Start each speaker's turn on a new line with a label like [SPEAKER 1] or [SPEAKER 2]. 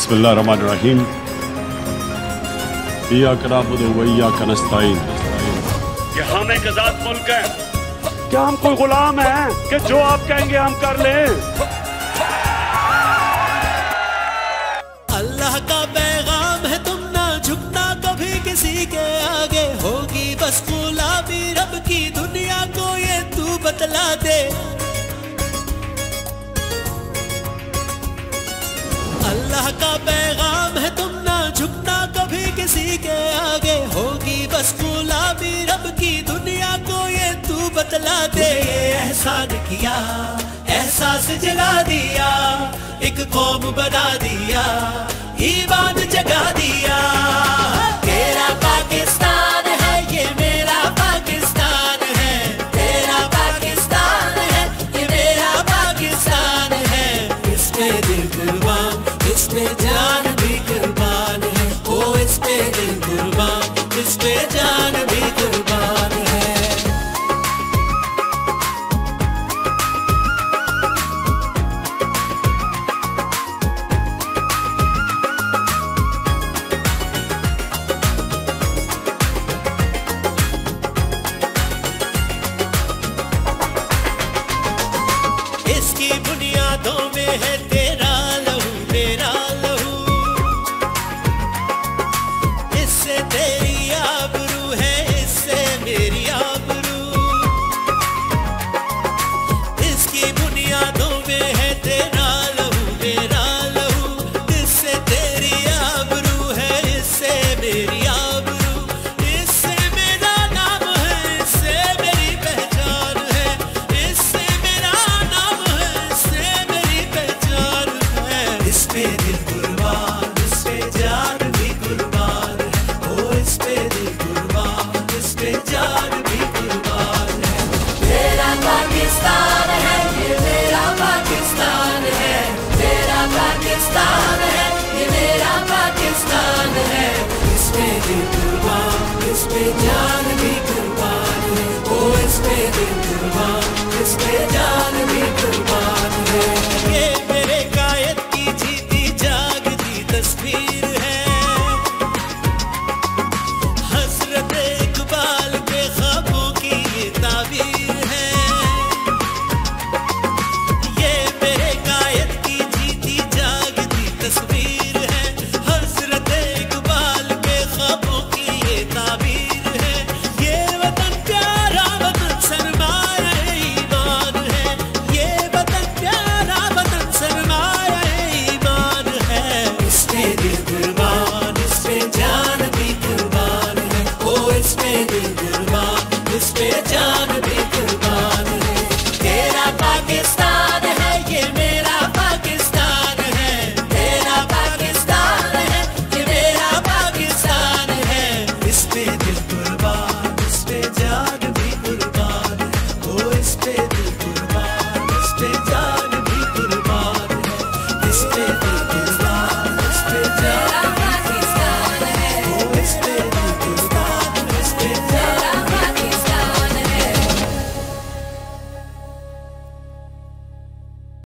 [SPEAKER 1] बिस्मिल्लाहिर्रहमानिर्रहीम। इय्याका नअबुदु व इय्याका नस्तईन।
[SPEAKER 2] कि हम एक आजाद मुल्क हैं, क्या हम कोई गुलाम हैं कि जो आप कहेंगे हम कर लें?
[SPEAKER 3] अल्लाह का पैगाम है तुम ना झुकना कभी किसी के आगे, होगी बस गुलामी रब की दुनिया को ये तू बतला दे। अल्लाह का पैगाम है तुम ना झुकना कभी किसी के आगे, होगी बस गुलामी रब की दुनिया को ये तू बतला दे। ये एहसान किया, एहसास जगा दिया, एक कौम बना दिया, ईमान जगा दिया। तेरा पाकिस्तान है ये मेरा पाकिस्तान है, तेरा पाकिस्तान है ये मेरा पाकिस्तान है। इस पे दिल कुर्बान, इस पे जान भी कुर्बान है, ओ इस पे दिल कुर्बान, इस पे जान भी कुर्बान है। इसकी बुनियादों में है तेरा लहू मेरा लहू, इससे तेरी आबरू है, इससे मेरी आबरू। इसकी बुनियादों में है तेरा लहू मेरा लहू, इससे तेरी आबरू है, इससे मेरी आबरू। इससे मेरा नाम है, इससे मेरी पहचान है, इससे मेरा नाम है, इससे मेरी पहचान है। इस पे दिल कुर्बान, इस पे जान भी कुर्बान है, ओ इस पे दिल कुर्बान, इस पे जान भी कुर्बान है। तेरा पाकिस्तान है ये मेरा पाकिस्तान है, तेरा पाकिस्तान है ये मेरा पाकिस्तान है। इस पे दिल कुर्बान, इस पे जान भी कुर्बान है, ओ इस पे दिल कुर्बान, इस पे जान भी कुर्बान है। ये मेरे कायद की जीती जागती तस्वीर है, हसरत इकबाल के ख्वाबों की ये ताबीर है। ये मेरे कायद की जीती जागती तस्वीर है, हसरत इकबाल के ख्वाबों की ये ताबीर है। ये वतन प्यारा वतन सरमाया ईमान है, ये वतन प्यारा वतन सरमाया ईमान है। इस पे दिल कुर्बान, इस पे जान भी कुर्बान है, ओ इस पे दिल कुर्बान, इस पे जान भी कुर्बान है। तेरा पाकिस्तान